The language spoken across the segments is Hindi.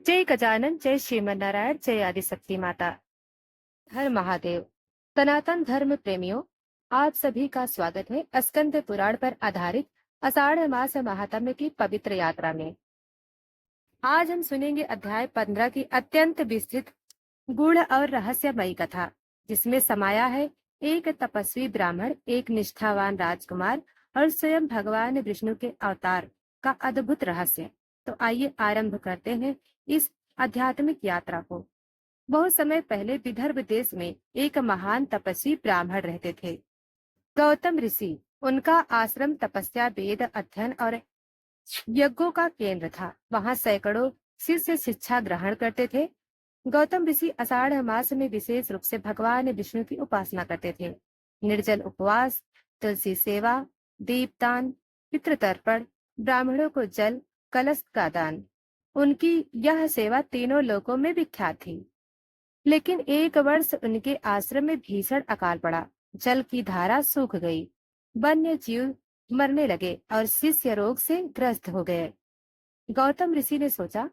जय गजानन, जय श्रीमन्नारायण, जय आदिशक्ति माता। हर महादेव। सनातन धर्म प्रेमियों, आप सभी का स्वागत है स्कंद पुराण पर आधारित आषाढ़ मास महात्म्य की पवित्र यात्रा में। आज हम सुनेंगे अध्याय 15 की अत्यंत विस्तृत, गूढ़ और रहस्यमयी कथा, जिसमें समाया है एक तपस्वी ब्राह्मण, एक निष्ठावान राजकुमार और स्वयं भगवान विष्णु के अवतार का अद्भुत रहस्य। तो आइए आरंभ करते हैं इस आध्यात्मिक यात्रा को। बहुत समय पहले विदर्भ देश में एक महान तपस्वी ब्राह्मण रहते थे, गौतम ऋषि। उनका आश्रम तपस्या, वेद अध्ययन और यज्ञों का केंद्र था। वहां सैकड़ों शिष्य शिक्षा ग्रहण करते थे। गौतम ऋषि आषाढ़ मास में विशेष रूप से भगवान विष्णु की उपासना करते थे। निर्जल उपवास, तुलसी सेवा, दीपदान, पितृतर्पण, ब्राह्मणों को जल कलश का दान, उनकी यह सेवा तीनों लोकों में विख्यात थी। लेकिन एक वर्ष उनके आश्रम में भीषण अकाल पड़ा। जल की धारा सूख गई, वन्य जीव मरने लगे और शिष्य रोग से ग्रस्त हो गए। गौतम ऋषि ने सोचा,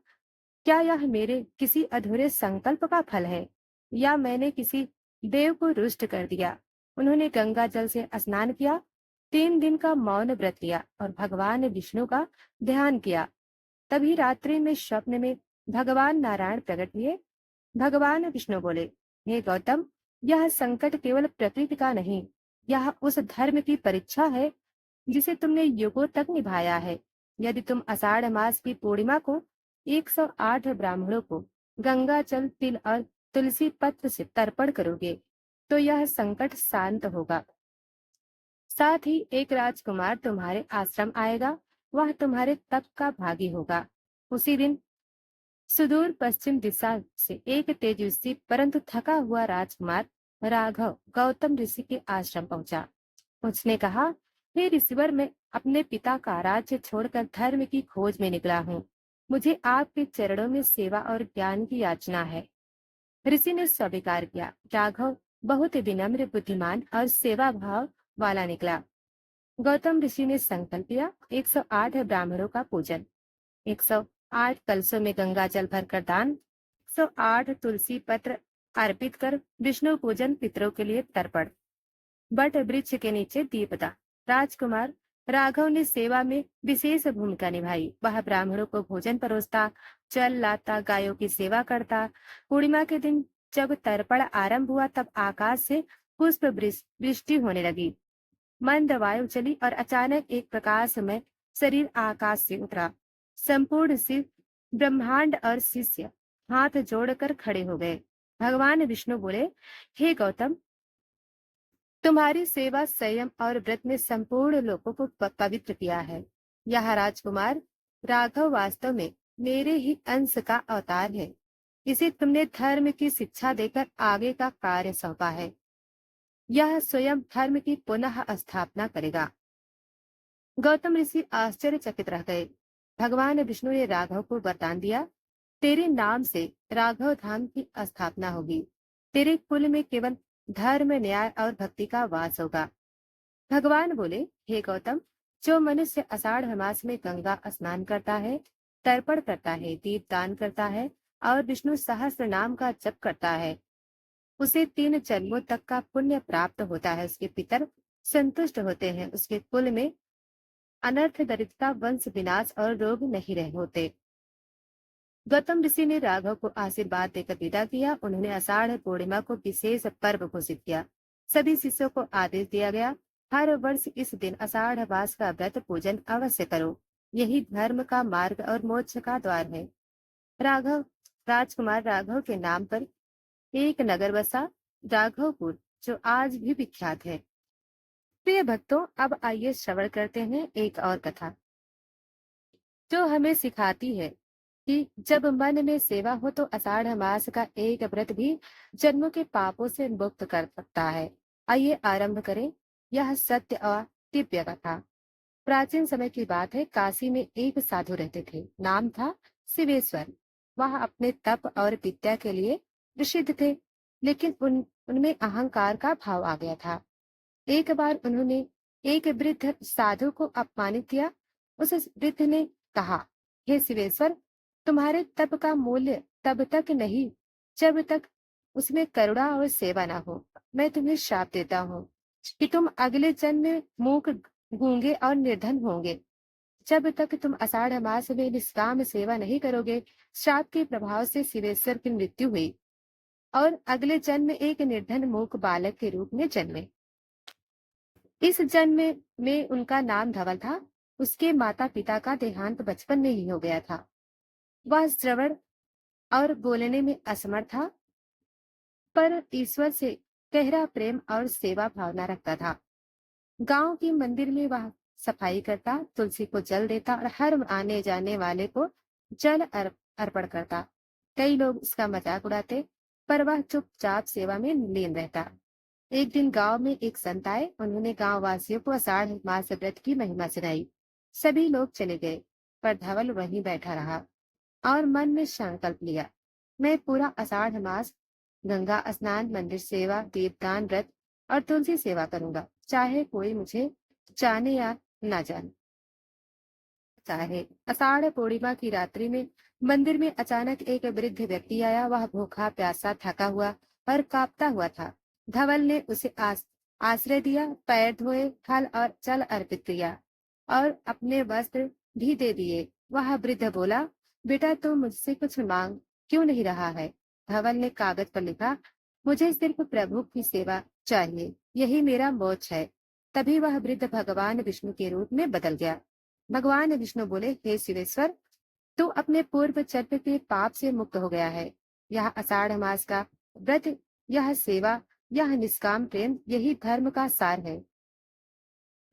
क्या यह मेरे किसी अधूरे संकल्प का फल है, या मैंने किसी देव को रुष्ट कर दिया। उन्होंने गंगा जल से स्नान किया, 3 दिन का मौन व्रत लिया और भगवान विष्णु का ध्यान किया। तभी रात्रि में स्वप्न में भगवान नारायण प्रकट हुए। भगवान विष्णु बोले, हे गौतम, यह संकट केवल प्रकृति का नहीं, यह उस धर्म की परीक्षा है जिसे तुमने युगों तक निभाया है। यदि तुम आषाढ़ मास की पूर्णिमा को 108 ब्राह्मणों को गंगा जल, तिल और तुलसी पत्र से तर्पण करोगे, तो यह संकट शांत होगा। साथ ही एक राजकुमार तुम्हारे आश्रम आएगा, वह तुम्हारे तप का भागी होगा। उसी दिन सुदूर पश्चिम दिशा से एक तेजस्वी परंतु थका हुआ राजकुमार राघव गौतम ऋषि के आश्रम पहुंचा। उसने कहा, हे ऋषिवर, मैं अपने पिता का राज्य छोड़कर धर्म की खोज में निकला हूँ। मुझे आपके चरणों में सेवा और ज्ञान की याचना है। ऋषि ने स्वीकार किया। राघव बहुत विनम्र, बुद्धिमान और सेवा भाव वाला निकला। गौतम ऋषि ने संकल्प लिया, 108 ब्राह्मणों का पूजन, 108 कलशों में गंगा जल भरकर दान, 108 तुलसी पत्र अर्पित कर विष्णु पूजन, पितरों के लिए तर्पण, बट वृक्ष के नीचे दीपदान। राजकुमार राघव ने सेवा में विशेष भूमिका निभाई। वह ब्राह्मणों को भोजन परोसता, जल लाता, गायों की सेवा करता। पूर्णिमा के दिन जब तर्पण आरंभ हुआ, तब आकाश से पुष्प वृष्टि होने लगी। मंद वायु चली और अचानक एक प्रकाशमय शरीर आकाश से उतरा। संपूर्ण शिव ब्रह्मांड और शिष्य हाथ जोड़कर खड़े हो गए। भगवान विष्णु बोले, हे गौतम, तुम्हारी सेवा, संयम और व्रत ने संपूर्ण लोगों को पवित्र किया है। यह राजकुमार राघव वास्तव में मेरे ही अंश का अवतार है। इसे तुमने धर्म की शिक्षा देकर आगे का कार्य सौंपा है। यह स्वयं धर्म की पुनः स्थापना करेगा। गौतम ऋषि आश्चर्यचकित रह गए। भगवान विष्णु ने राघव को वरदान दिया, तेरे नाम से राघव धाम की स्थापना होगी। तेरे कुल में केवल धर्म, न्याय और भक्ति का वास होगा। भगवान बोले, हे गौतम, जो मनुष्य आषाढ़ मास में गंगा स्नान करता है, तर्पण करता है, दीप दान करता है और विष्णु सहस्त्र नाम का जप करता है, उसे 3 जन्मों तक का पुण्य प्राप्त होता है। उसके पितर संतुष्ट होते हैं। उसके कुल में अनर्थ, दरिद्रता, वंश विनाश और रोग नहीं रह होते। गौतम ऋषि ने राघव को आशीर्वाद देकर विदा किया। उन्होंने आषाढ़ पूर्णिमा को विशेष पर्व घोषित किया। सभी शिष्यों को आदेश दिया गया, हर वर्ष इस दिन आषाढ़ मास का व्रत पूजन अवश्य करो। यही धर्म का मार्ग और मोक्ष का द्वार है। राघव राजकुमार राघव के नाम पर एक नगर बसा, राघवपुर, जो आज भी विख्यात है। प्रिय भक्तों, अब आइए श्रवण करते हैं एक और कथा, जो हमें सिखाती है कि जब मन में सेवा हो तो आषाढ़ मास का एक व्रत भी जन्मों के पापों से मुक्त कर सकता है। आइए आरंभ करें यह सत्य और दिव्य कथा। प्राचीन समय की बात है। काशी में एक साधु रहते थे। नाम था शिवेश्वर। वह अपने तप और विद्या के लिए प्रसिद्ध थे, लेकिन उनमें अहंकार का भाव आ गया था। एक बार उन्होंने एक वृद्ध साधु को अपमानित किया। उस वृद्ध ने कहा, हे शिवेश्वर, तुम्हारे तप का मूल्य तब तक नहीं जब तक उसमें करुणा और सेवा ना हो। मैं तुम्हें श्राप देता हूँ कि तुम अगले जन्म में मूक, गूंगे और निर्धन होंगे। जब तक तुम आषाढ़ मास में निष्काम सेवा नहीं करोगे। श्राप के प्रभाव से शिवेश्वर की मृत्यु हुई और अगले जन्म में एक निर्धन मूक बालक के रूप में जन्मे। इस जन्म में उनका नाम धवल था। उसके माता पिता का देहांत बचपन में ही हो गया था। वह श्रवण और बोलने में असमर्थ था, पर ईश्वर से गहरा प्रेम और सेवा भावना रखता था। गांव के मंदिर में वह सफाई करता, तुलसी को जल देता और हर आने जाने वाले को अर्पण करता। कई लोग उसका मजाक उड़ाते, पर वह चुपचाप सेवा में लीन रहता। एक दिन गांव में एक संत आए। उन्होंने गांव वासियों को आषाढ़ मास व्रत की महिमा सुनाई। सभी लोग चले गए, पर धवल वहीं बैठा रहा और मन में संकल्प लिया, मैं पूरा आषाढ़ मास गंगा स्नान, मंदिर सेवा, दीपदान व्रत और तुलसी सेवा करूंगा, चाहे कोई मुझे जाने या ना जाने। चाहे आषाढ़ पूर्णिमा की रात्रि में मंदिर में अचानक एक वृद्ध व्यक्ति आया। वह भूखा, प्यासा, थका हुआ और कांपता हुआ था। धवल ने उसे आश्रय दिया, पैर धोए, फल और जल अर्पित किया और अपने वस्त्र भी दे दिए। वह वृद्ध बोला, बेटा तू मुझसे कुछ मांग क्यों नहीं रहा है? धवल ने कागज पर लिखा, मुझे सिर्फ प्रभु की सेवा चाहिए, यही मेरा मोक्ष है। तभी वह वृद्ध भगवान विष्णु के रूप में बदल गया। भगवान विष्णु बोले, हे शिवेश्वर, तू अपने पूर्व जन्म के पाप से मुक्त हो गया है। यह आषाढ़ मास का व्रत, यह सेवा, यह निष्काम प्रेम, यही धर्म का सार है।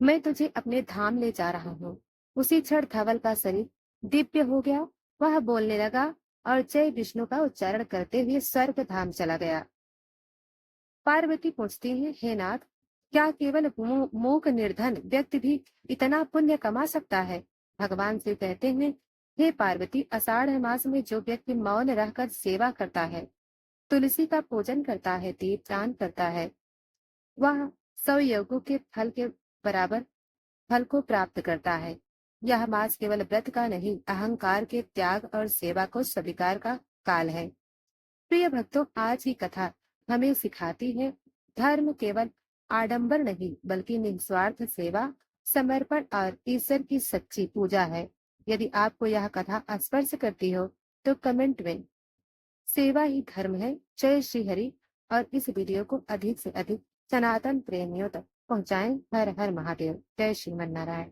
मैं तुझे अपने धाम ले जा रहा हूँ। उसी क्षण धवल का शरीर दिव्य हो गया। वह बोलने लगा और जय विष्णु का उच्चारण करते हुए स्वर्ग धाम चला गया। पार्वती पूछती है, हे नाथ, क्या केवल मूक निर्धन व्यक्ति भी इतना पुण्य कमा सकता है? भगवान से कहते हैं, हे पार्वती, आषाढ़ मास में जो व्यक्ति मौन रहकर सेवा करता है, तुलसी का पूजन करता है, दीपदान करता है, वह 100 यज्ञों के बराबर फल को प्राप्त करता है। यह मास केवल व्रत का नहीं, अहंकार के त्याग और सेवा को स्वीकार का काल है। प्रिय भक्तों, आज की कथा हमें सिखाती है, धर्म केवल आडंबर नहीं बल्कि निस्वार्थ सेवा, समर्पण और ईश्वर की सच्ची पूजा है। यदि आपको यह कथा स्पर्श करती हो तो कमेंट में सेवा ही धर्म है, जय श्री हरि, और इस वीडियो को अधिक से अधिक सनातन प्रेमियों तक पहुंचाएं। हर हर महादेव, जय श्रीमन नारायण।